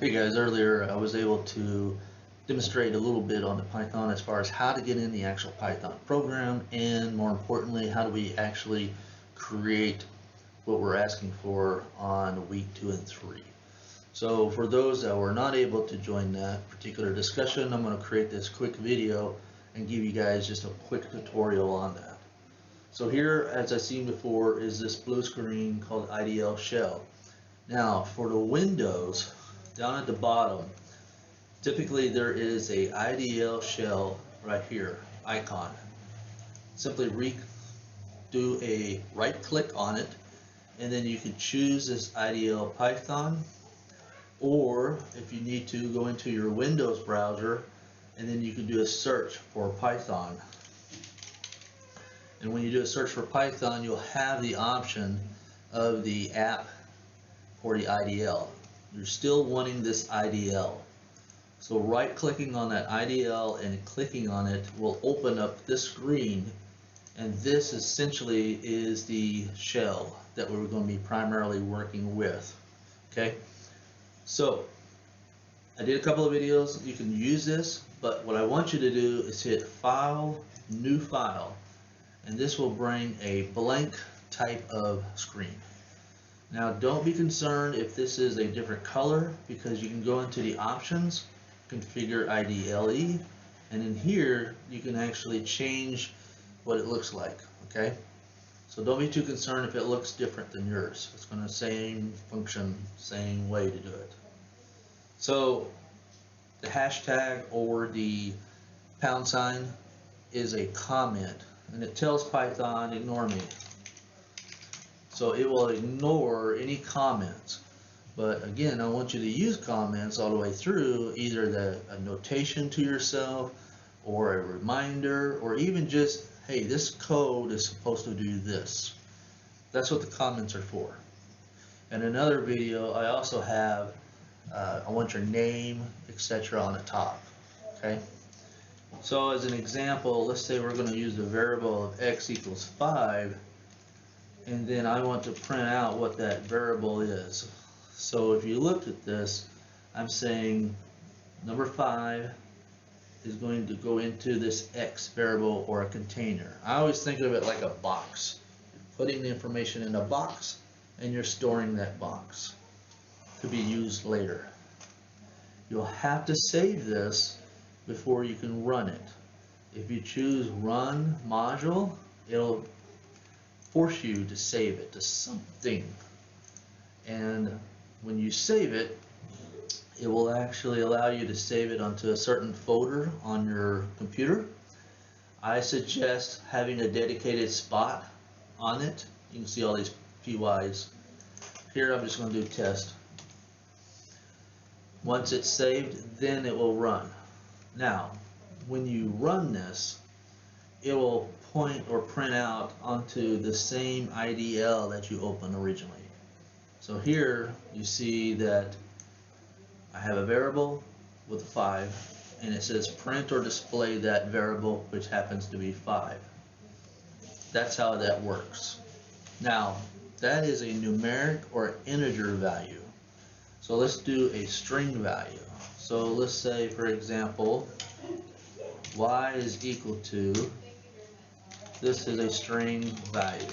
Hey guys, earlier I was able to demonstrate a little bit on the Python as far as how to get in the actual Python program, and more importantly, how do we actually create what we're asking for on week 2 and 3. So for those that were not able to join that particular discussion, I'm going to create this quick video and give you guys just a quick tutorial on that. So here, as I've seen before, is this blue screen called IDL shell. Now for the Windows, down at the bottom, typically there is a IDL shell right here, icon. Simply do a right click on it, and then you can choose this IDL Python, or if you need to, go into your Windows browser and then you can do a search for Python. And when you do a search for Python, you'll have the option of the app for the IDL. You're still wanting this IDL. So right clicking on that IDL and clicking on it will open up this screen, and this essentially is the shell that we're going to be primarily working with. Okay, so I did a couple of videos. You can use this, but what I want you to do is hit File, New File, and this will bring a blank type of screen. Now don't be concerned if this is a different color, because you can go into the options, configure IDLE, and in here you can actually change what it looks like. Okay, so don't be too concerned if it looks different than yours. It's going to same function, same way to do it. So the hashtag or the # is a comment, and it tells Python ignore me. So it will ignore any comments. But again, I want you to use comments all the way through, either a notation to yourself, or a reminder, or even just, hey, this code is supposed to do this. That's what the comments are for. In another video, I also have, I want your name, etc. on the top. Okay. So as an example, let's say we're going to use the variable of x equals 5. And then I want to print out what that variable is. So if you looked at this, I'm saying number 5 is going to go into this x variable or a container. I always think of it like a box. You're putting the information in a box and you're storing that box to be used later. You'll have to save this before you can run it. If you choose Run Module, it'll force you to save it to something, and when you save it, it will actually allow you to save it onto a certain folder on your computer. I suggest having a dedicated spot on it. You can see all these PYs here. I'm just going to do test. Once it's saved, then it will run. Now when you run this, it will point or print out onto the same IDL that you opened originally. So here you see that I have a variable with a 5, and it says print or display that variable, which happens to be 5. That's how that works. Now that is a numeric or integer value. So let's do a string value. So let's say, for example, y is equal to, this is a string value.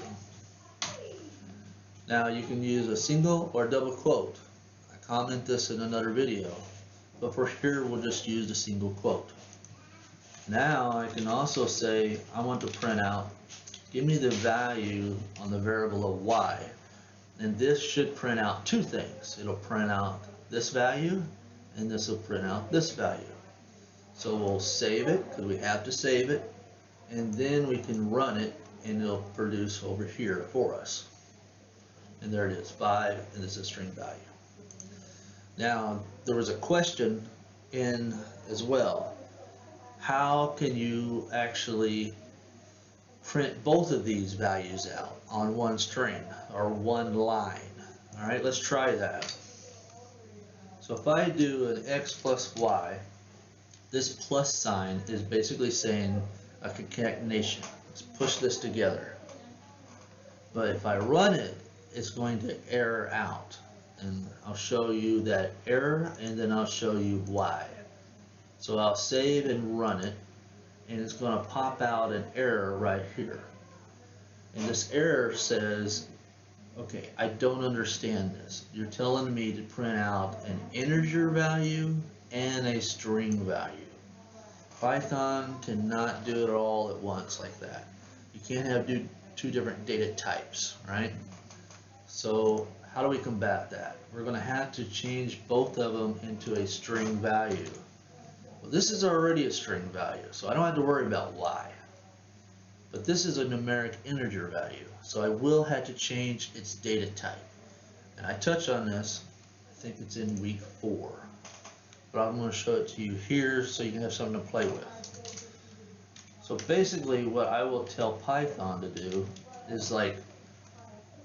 Now you can use a single or double quote. I comment this in another video, but for here we'll just use the single quote. Now I can also say I want to print out, give me the value on the variable of y, and this should print out two things. It'll print out this value, and this will print out this value. So we'll save it, because we have to save it, and then we can run it and it'll produce over here for us. And there it is, 5, and this is a string value. Now there was a question in as well. How can you actually print both of these values out on one string or one line? Alright, let's try that. So if I do an x plus y, this plus sign is basically saying a concatenation. Let's push this together. But if I run it, it's going to error out. and I'll show you that error, and then I'll show you why. So I'll save and run it, and it's going to pop out an error right here. And this error says, okay, I don't understand this. You're telling me to print out an integer value and a string value. Python cannot do it all at once like that. You can't have two different data types, right? So how do we combat that? We're going to have to change both of them into a string value. Well, this is already a string value, so I don't have to worry about why. But this is a numeric integer value, so I will have to change its data type. And I touch on this, I think it's in week 4. But I'm going to show it to you here so you can have something to play with. So basically what I will tell Python to do is, like,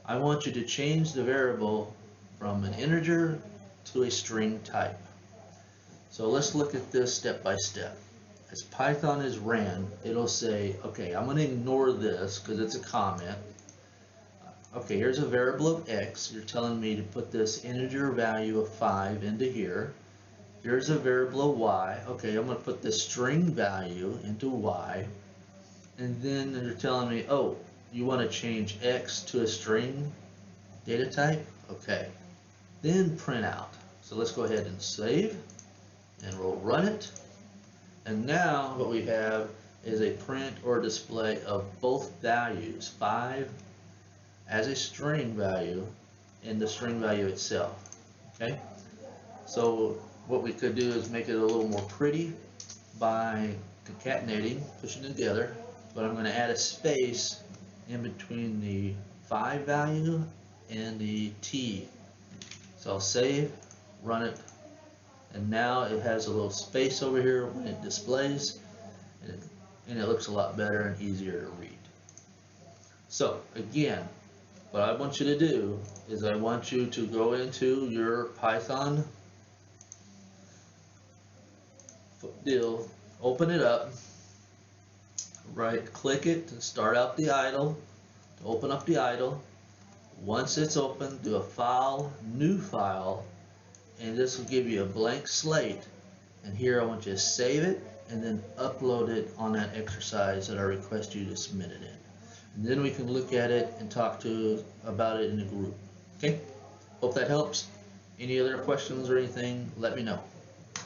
I want you to change the variable from an integer to a string type. So let's look at this step by step. As Python is ran, it'll say, okay, I'm going to ignore this because it's a comment. Okay, here's a variable of x. You're telling me to put this integer value of 5 into here. Here's a variable of y. Okay, I'm going to put this string value into y. And then you're telling me, oh, you want to change x to a string data type? Okay. Then print out. So let's go ahead and save, and we'll run it. And now what we have is a print or display of both values, 5 as a string value and the string value itself. Okay? So what we could do is make it a little more pretty by concatenating, pushing it together, but I'm going to add a space in between the 5 value and the t. So I'll save, run it, and now it has a little space over here when it displays, and it looks a lot better and easier to read. So again, what I want you to do is I want you to go into your Python deal, open it up, right click it to start out the idle, to open up the idle. Once it's open, do a file, new file, and this will give you a blank slate. And here I want you to save it and then upload it on that exercise that I request you to submit it in. And then we can look at it and talk about it in a group. Okay? Hope that helps. Any other questions or anything, let me know.